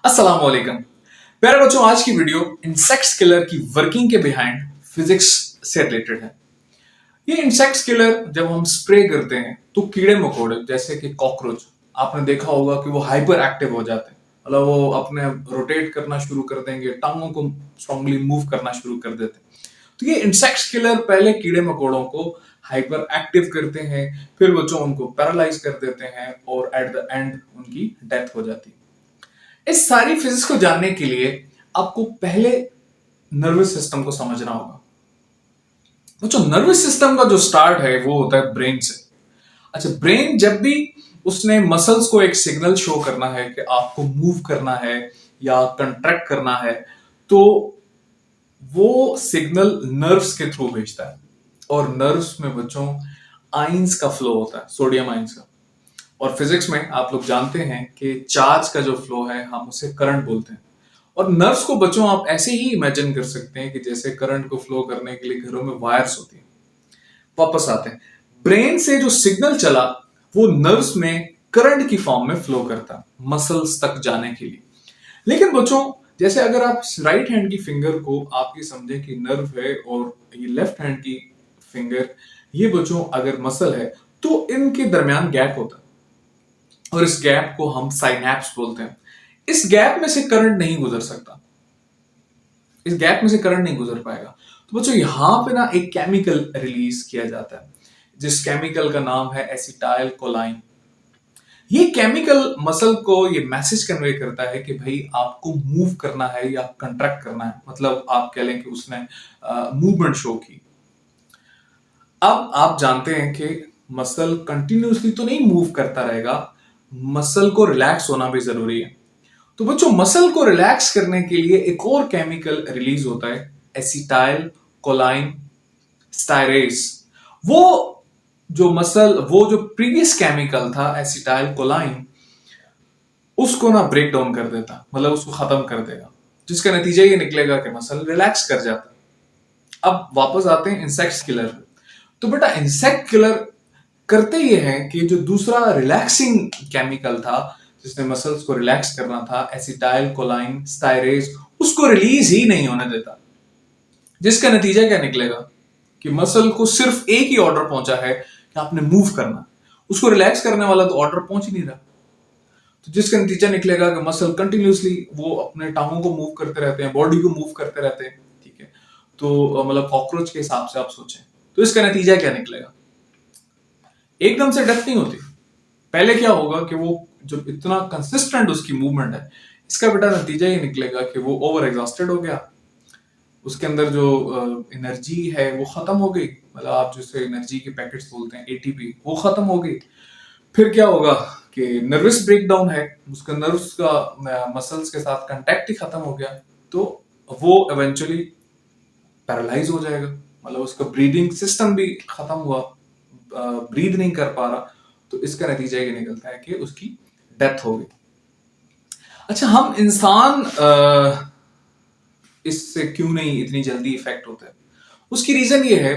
अस्सलाम वालेकुम। प्यारे बच्चों, आज की वीडियो इंसेक्ट्स किलर की वर्किंग के बिहाइंड फिजिक्स से रिलेटेड है। ये इंसेक्ट्स किलर जब हम स्प्रे करते हैं तो कीड़े मकोड़े जैसे कि कॉकरोच, आपने देखा होगा कि वो हाइपर एक्टिव हो जाते हैं। मतलब वो अपने रोटेट करना शुरू कर देंगे, टांगों को स्ट्रांगली मूव करना शुरू कर देते हैं। तो ये इंसेक्ट्स किलर पहले कीड़े मकोड़ों को हाइपर एक्टिव करते हैं, फिर बच्चों उनको पैरालाइज कर देते हैं और एट द एंड उनकी डेथ हो जाती है। इस सारी फिजिक्स को जानने के लिए आपको पहले नर्वस सिस्टम को समझना होगा। तो जो नर्वस सिस्टम का जो स्टार्ट है वो होता है ब्रेन से। अच्छा, ब्रेन जब भी उसने मसल्स को एक सिग्नल शो करना है कि आपको मूव करना है या कंट्रैक्ट करना है, तो वो सिग्नल नर्व्स के थ्रू भेजता है। और नर्व्स में बच्चों आइंस का फ्लो होता है, सोडियम आइंस का। और फिजिक्स में आप लोग जानते हैं कि चार्ज का जो फ्लो है हम उसे करंट बोलते हैं। और नर्व्स को बच्चों आप ऐसे ही इमेजिन कर सकते हैं कि जैसे करंट को फ्लो करने के लिए घरों में वायर्स होती हैं। वापस आते हैं, ब्रेन से जो सिग्नल चला वो नर्व्स में करंट की फॉर्म में फ्लो करता मसल्स तक जाने के लिए। लेकिन बच्चों, जैसे अगर आप राइट हैंड की फिंगर को आप ये समझें कि नर्व है और ये लेफ्ट हैंड की फिंगर, ये बच्चों अगर मसल है, तो इनके दरमियान गैप होता है और इस गैप को हम साइनैप्स बोलते हैं। इस गैप में से करंट नहीं गुजर सकता, इस गैप में से करंट नहीं गुजर पाएगा। तो बच्चों यहां पे ना एक केमिकल रिलीज किया जाता है, जिस केमिकल का नाम है एसिटाइल कोलाइन। ये केमिकल मसल को ये मैसेज कन्वे करता है कि भाई आपको मूव करना है या कंट्रैक्ट करना है। मतलब आप कह लें कि उसने मूवमेंट शो की। अब आप जानते हैं कि मसल कंटिन्यूसली तो नहीं मूव करता रहेगा, मसल को रिलैक्स होना भी जरूरी है। तो बच्चों, मसल को रिलैक्स करने के लिए एक और केमिकल रिलीज होता है, एसिटाइल कोलाइन स्टायरेज। वो वो जो प्रीवियस केमिकल था एसिटाइल कोलाइन, उसको ना ब्रेक डाउन कर देता, मतलब उसको खत्म कर देगा, जिसका नतीजा ये निकलेगा कि मसल रिलैक्स कर जाता है। अब वापस आते हैं इंसेक्ट किलर पे। तो बेटा, इंसेक्ट किलर करते ये हैं कि जो दूसरा रिलैक्सिंग केमिकल था जिसने मसल्स को रिलैक्स करना था, एसिटाइल कोलाइन स्टायरेज, उसको रिलीज ही नहीं होने देता। जिसका नतीजा क्या निकलेगा कि मसल को सिर्फ एक ही ऑर्डर पहुंचा है कि आपने मूव करना, उसको रिलैक्स करने वाला तो ऑर्डर पहुंच ही नहीं रहा। तो जिसका नतीजा निकलेगा कि मसल कंटिन्यूसली वो अपने टांगों को मूव करते रहते हैं, बॉडी को मूव करते रहते हैं। ठीक है, तो मतलब कॉकरोच के हिसाब से आप सोचें, तो इसका नतीजा क्या निकलेगा? एकदम से डेथ नहीं होती। पहले क्या होगा कि वो जब इतना कंसिस्टेंट उसकी मूवमेंट है, इसका बेटा नतीजा ये निकलेगा कि वो ओवर एग्जॉस्टेड हो गया, उसके अंदर जो एनर्जी है वो खत्म हो गई। मतलब आप जिसे एनर्जी के पैकेट्स बोलते हैं, एटीपी, वो खत्म हो गई। फिर क्या होगा कि नर्वस ब्रेकडाउन है, उसका नर्व्स का मसल्स के साथ कांटेक्ट ही खत्म हो गया, तो वो इवेंचुअली पैरालाइज हो जाएगा। मतलब उसका ब्रीदिंग सिस्टम भी खत्म हुआ, ब्रीद नहीं कर पा रहा। तो इसका नतीजा ये निकलता है कि उसकी डेथ हो गई। अच्छा, हम इंसान इससे क्यों नहीं इतनी जल्दी इफेक्ट होता है? उसकी रीजन ये है,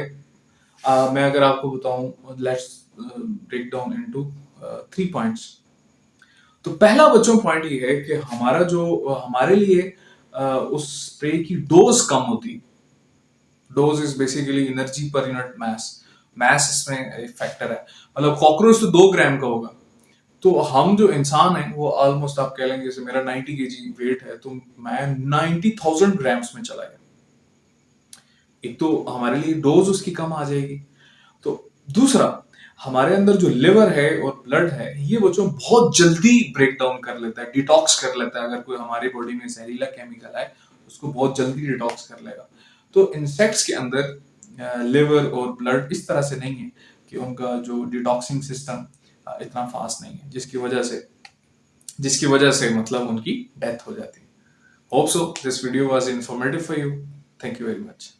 मैं अगर आपको बताऊं, let's break down into 3 points. तो पहला बच्चों पॉइंट ये है कि हमारे लिए उस स्प्रे की डोज कम होती। Dose is basically energy per unit mass. Mass इसमें एक फैक्टर है। मतलब कॉकरोच तो 2 ग्राम का होगा, तो हम जो इंसान है वो ऑलमोस्ट आप कह लेंगे, जैसे मेरा 90 kg वेट है, तो मैं 90,000 ग्राम्स में चला गया। एक तो हमारे लिए डोज उसकी कम आ जाएगी। तो दूसरा, हमारे अंदर जो लिवर है और ब्लड है, ये बच्चों बहुत जल्दी ब्रेक डाउन कर लेता है, डिटॉक्स कर लेता है। अगर कोई हमारी बॉडी में जहरीला केमिकल है, उसको बहुत जल्दी डिटॉक्स कर लेगा। तो इंसेक्ट्स के अंदर लिवर और ब्लड इस तरह से नहीं है कि उनका जो डिटॉक्सिंग सिस्टम इतना फास्ट नहीं है, जिसकी वजह से मतलब उनकी डेथ हो जाती है। Hope so this video was informative for you. Thank you very much.